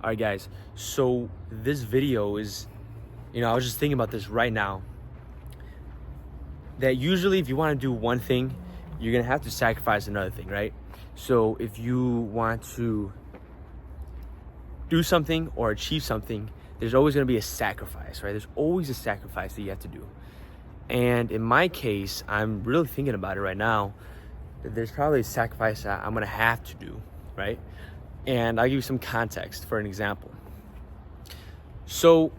All right, guys. So this video is, I was just thinking about this right now. That usually if you want to do one thing, you're going to have to sacrifice another thing, right? So if you want to do something or achieve something, there's always going to be a sacrifice, right? There's always a sacrifice that you have to do. And in my case, I'm really thinking about it right now, that there's probably a sacrifice that I'm going to have to do, right? And I'll give you some context for an example. So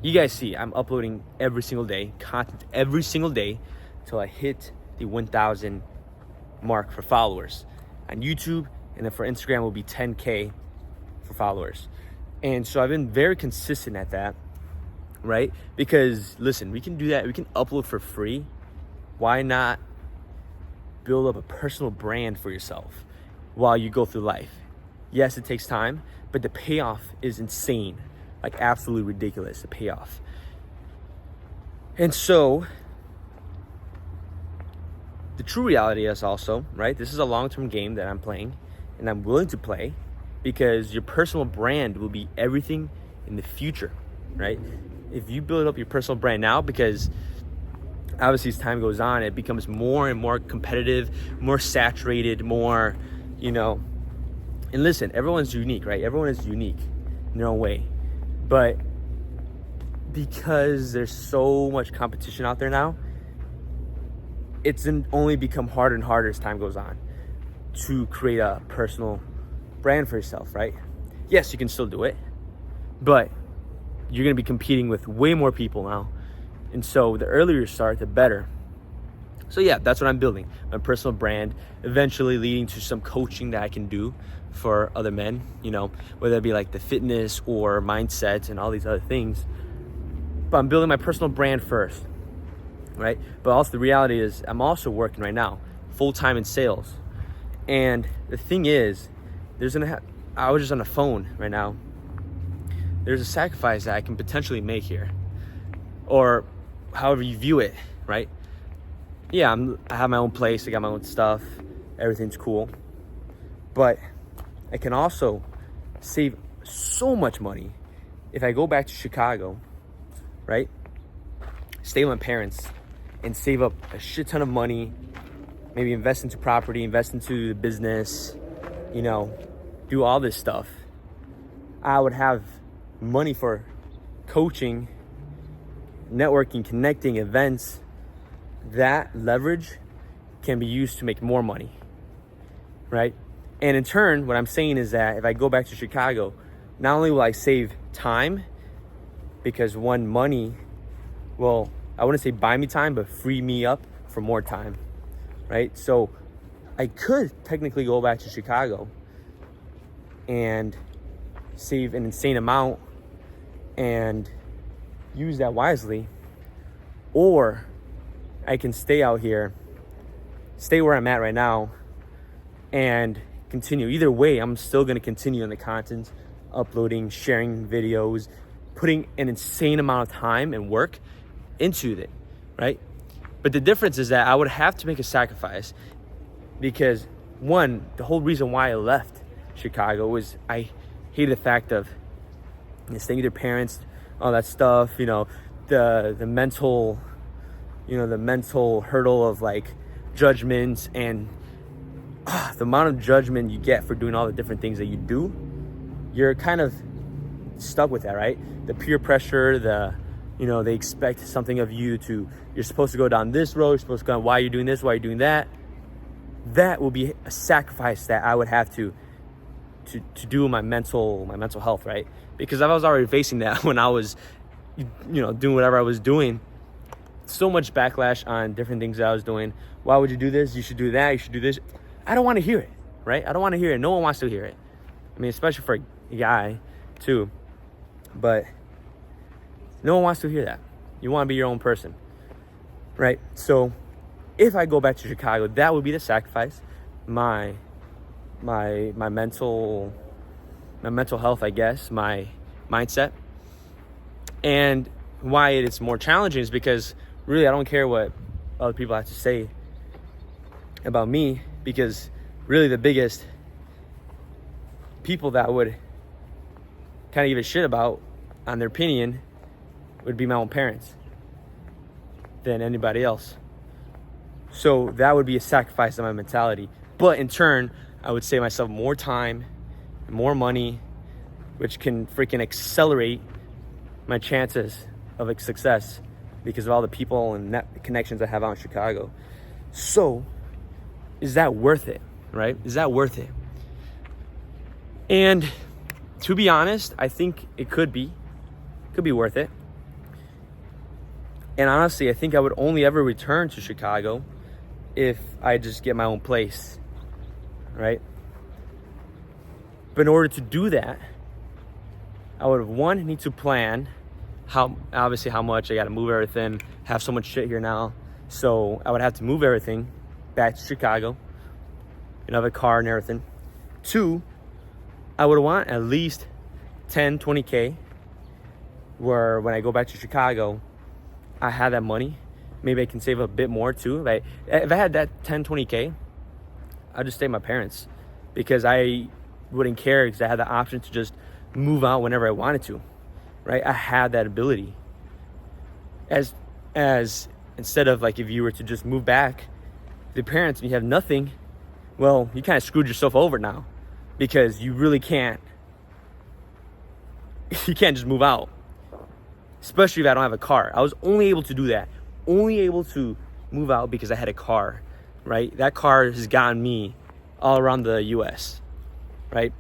you guys see I'm uploading every single day, content every single day till I hit the 1,000 mark for followers on YouTube, and then for Instagram will be 10K for followers. And so I've been very consistent at that, right? Because listen, we can do that. We can upload for free. Why not build up a personal brand for yourself while you go through life? Yes, it takes time, but the payoff is insane, like absolutely ridiculous, the payoff. And so the true reality is also, right, this is a long-term game that I'm playing and I'm willing to play, because your personal brand will be everything in the future, right? If you build up your personal brand now, because obviously as time goes on, it becomes more and more competitive, more saturated, more, and listen, everyone's unique, right? Everyone is unique in their own way. But because there's so much competition out there now, it's only become harder and harder as time goes on to create a personal brand for yourself, right? Yes, you can still do it, but you're going to be competing with way more people now. And so the earlier you start, the better. So yeah, that's what I'm building, my personal brand, eventually leading to some coaching that I can do for other men, whether it be like the fitness or mindset and all these other things. But I'm building my personal brand first, right? But also the reality is I'm also working right now, full-time in sales. And the thing is, I was just on the phone right now. There's a sacrifice that I can potentially make here, or however you view it, right? Yeah, I have my own place, I got my own stuff, everything's cool. But I can also save so much money if I go back to Chicago, right? Stay with my parents and save up a shit ton of money, maybe invest into property, invest into the business, do all this stuff. I would have money for coaching, networking, connecting, events. That leverage can be used to make more money, right? And in turn, what I'm saying is that if I go back to Chicago, not only will I save time, because money will, I wouldn't say buy me time, but free me up for more time, right? So I could technically go back to Chicago and save an insane amount and use that wisely, or I can stay out here, stay where I'm at right now, and continue. Either way, I'm still going to continue on the content, uploading, sharing videos, putting an insane amount of time and work into it, right? But the difference is that I would have to make a sacrifice, because one, the whole reason why I left Chicago was I hated the fact of staying with your parents, all that stuff, the mental, the mental hurdle of like judgments, and the amount of judgment you get for doing all the different things that you do, you're kind of stuck with that, right? The peer pressure, they expect something of you you're supposed to go down this road, you're supposed to go, why are you doing this, why are you doing that? That will be a sacrifice that I would have to do my mental health, right? Because I was already facing that when I was, doing whatever I was doing. So much backlash on different things that I was doing. Why would you do this? You should do that. You should do this. I don't want to hear it, right? I don't want to hear it. No one wants to hear it. I mean, especially for a guy too. But no one wants to hear that. You want to be your own person, right? So if I go back to Chicago, that would be the sacrifice. My mental health, I guess, my mindset. And why it's more challenging is because really I don't care what other people have to say about me, because really the biggest people that would kind of give a shit about on their opinion would be my own parents than anybody else. So that would be a sacrifice of my mentality. But in turn, I would save myself more time, more money, which can freaking accelerate my chances of success because of all the people and connections I have out in Chicago. So is that worth it, right? Is that worth it? And to be honest, I think it could be worth it. And honestly, I think I would only ever return to Chicago if I just get my own place, right? But in order to do that, I would, one, need to plan how much I got to move everything, have so much shit here now. So I would have to move everything back to Chicago and have a car and everything. Two, I would want at least 10, 20K where when I go back to Chicago, I have that money. Maybe I can save a bit more too. If I had that 10, 20K, I'd just stay with my parents because I wouldn't care because I had the option to just move out whenever I wanted to, right? I had that ability. As instead of like if you were to just move back, the parents and you have nothing, well, you kind of screwed yourself over now because you really can't. You can't just move out, especially if I don't have a car. I was only able to do that, only able to move out because I had a car, right? That car has gotten me all around the U.S., right?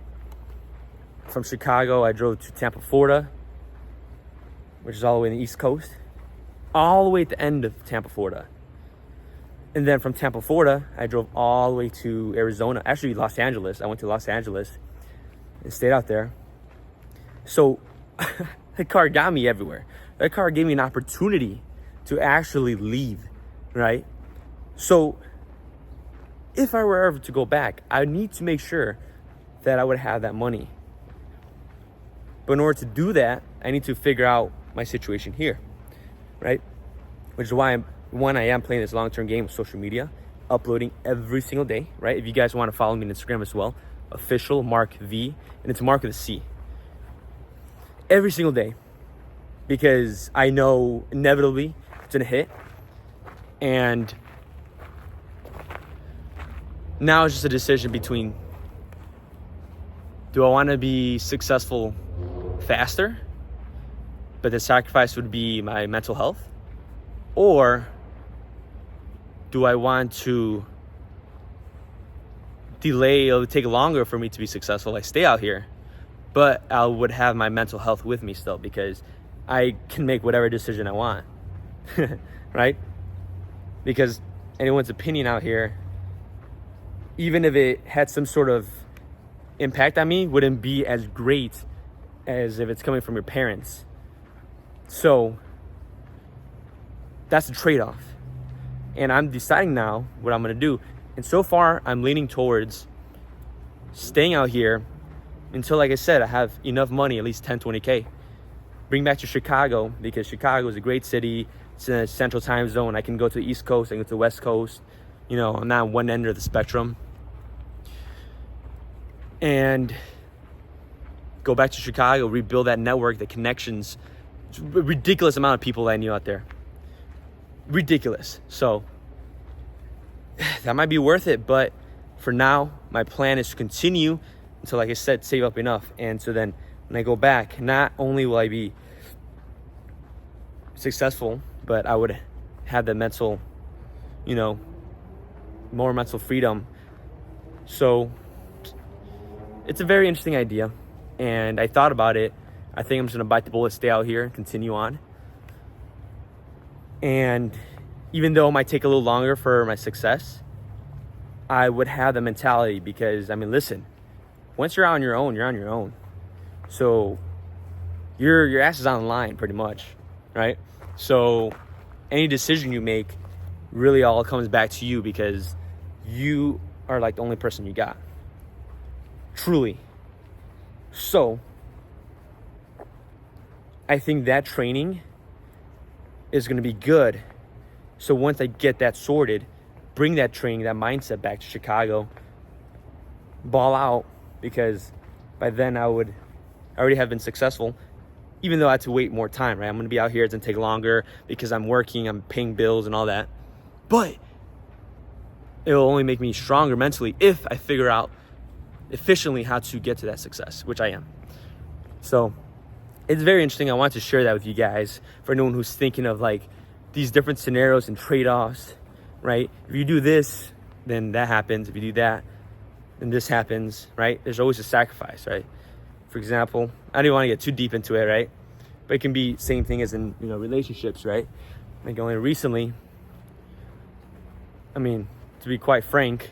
From Chicago, I drove to Tampa, Florida, which is all the way in the East Coast, all the way at the end of Tampa, Florida. And then from Tampa, Florida, I drove all the way to Arizona, actually Los Angeles. I went to Los Angeles and stayed out there. So that car got me everywhere. That car gave me an opportunity to actually leave, right? So if I were ever to go back, I need to make sure that I would have that money. But in order to do that, I need to figure out my situation here, right? Which is why I am playing this long-term game with social media, uploading every single day, right? If you guys want to follow me on Instagram as well, official Mark V, and it's Mark with a C. Every single day, because I know inevitably it's gonna hit. And now it's just a decision between, do I want to be successful faster, but the sacrifice would be my mental health? Or do I want to delay, it'll take longer for me to be successful, I stay out here, but I would have my mental health with me still because I can make whatever decision I want, right? Because anyone's opinion out here, even if it had some sort of impact on me, wouldn't be as great as if it's coming from your parents. So that's a trade-off. And I'm deciding now what I'm gonna do. And so far, I'm leaning towards staying out here until, like I said, I have enough money, at least 10, 20K. Bring back to Chicago because Chicago is a great city. It's in a central time zone. I can go to the East Coast, I can go to the West Coast. You know, I'm not on one end of the spectrum. And go back to Chicago, rebuild that network, the connections. It's a ridiculous amount of people that I knew out there. Ridiculous. So that might be worth it, but for now, my plan is to continue until, like I said, save up enough. And so then when I go back, not only will I be successful, but I would have the mental, more mental freedom. So it's a very interesting idea. And I thought about it. I think I'm just gonna bite the bullet, stay out here and continue on. And even though it might take a little longer for my success, I would have the mentality because, listen, once you're on your own, you're on your own. So your ass is on the line pretty much, right? So any decision you make really all comes back to you because you are like the only person you got. Truly. So I think that training is going to be good. So once I get that sorted, bring that training, that mindset back to Chicago, ball out, because by then I already have been successful, even though I had to wait more time, right? I'm gonna be out here, it's gonna take longer because I'm working, I'm paying bills and all that. But it will only make me stronger mentally if I figure out efficiently how to get to that success, which I am. So it's very interesting. I wanted to share that with you guys for anyone who's thinking of like these different scenarios and trade-offs, right? If you do this, then that happens. If you do that, then this happens, right? There's always a sacrifice, right? For example, I don't want to get too deep into it, right? But it can be same thing as in, relationships, right? Like only recently, I mean, to be quite frank,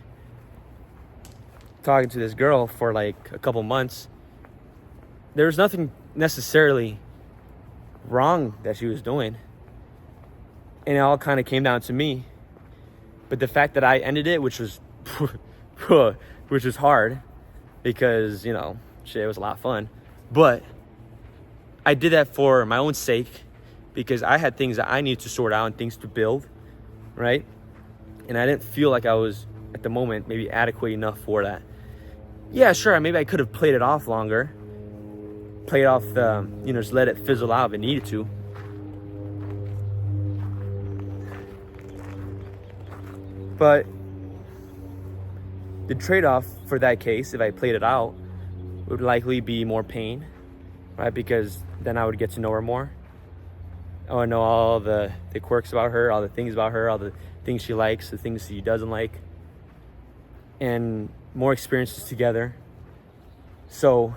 talking to this girl for like a couple months, there was nothing necessarily wrong that she was doing. And it all kind of came down to me. But the fact that I ended it, which was hard because, shit, it was a lot of fun. But I did that for my own sake because I had things that I needed to sort out and things to build, right? And I didn't feel like I was, at the moment, maybe adequate enough for that. Yeah, sure, maybe I could have played it off longer. Played off the, just let it fizzle out if it needed to. But the trade-off for that case, if I played it out, would likely be more pain, right? Because then I would get to know her more. I would know all the quirks about her, all the things about her, all the things she likes, the things she doesn't like, and more experiences together. So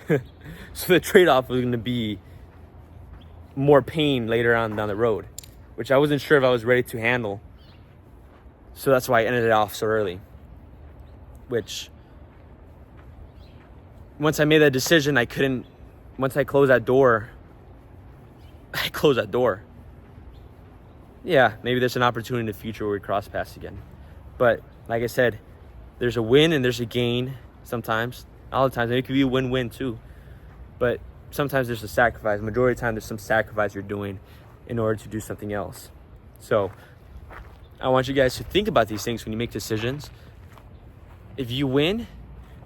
the trade-off was going to be more pain later on down the road, which I wasn't sure if I was ready to handle. So that's why I ended it off so early, which once I made that decision, once I closed that door, Yeah, maybe there's an opportunity in the future where we cross paths again. But like I said, there's a win and there's a gain sometimes. All the times, and it could be a win-win too. But sometimes there's a sacrifice. Majority of the time, there's some sacrifice you're doing in order to do something else. So I want you guys to think about these things when you make decisions. If you win,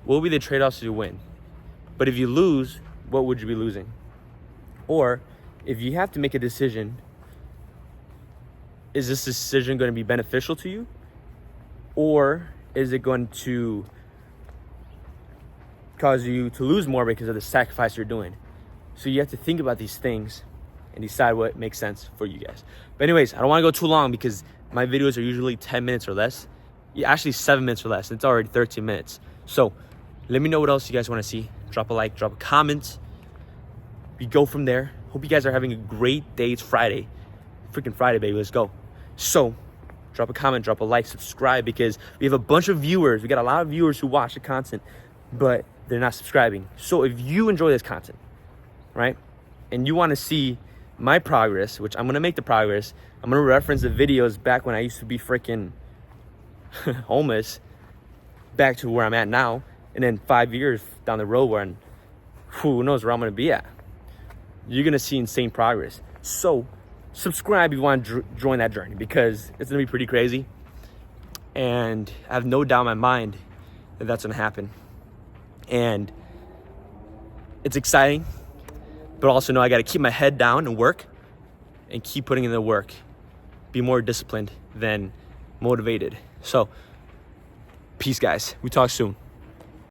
what will be the trade-offs to win? But if you lose, what would you be losing? Or if you have to make a decision, is this decision going to be beneficial to you? Or is it going to cause you to lose more because of the sacrifice you're doing? So you have to think about these things and decide what makes sense for you guys. But anyways, I don't want to go too long because my videos are usually 10 minutes or less. Yeah, actually 7 minutes or less. It's already 13 minutes. So let me know what else you guys want to see. Drop a like, drop a comment. We go from there. Hope you guys are having a great day. It's Friday. Freaking Friday, baby. Let's go. So drop a comment, drop a like, subscribe, because we have a bunch of viewers. We got a lot of viewers who watch the content, but they're not subscribing. So if you enjoy this content, right, and you want to see my progress, which I'm going to make the progress, I'm going to reference the videos back when I used to be freaking homeless, back to where I'm at now, and then 5 years down the road where who knows where I'm going to be at. You're going to see insane progress. So subscribe if you want to join that journey, because it's going to be pretty crazy. And I have no doubt in my mind that that's going to happen. And it's exciting, but also know I got to keep my head down and work and keep putting in the work. Be more disciplined than motivated. So peace, guys. We talk soon.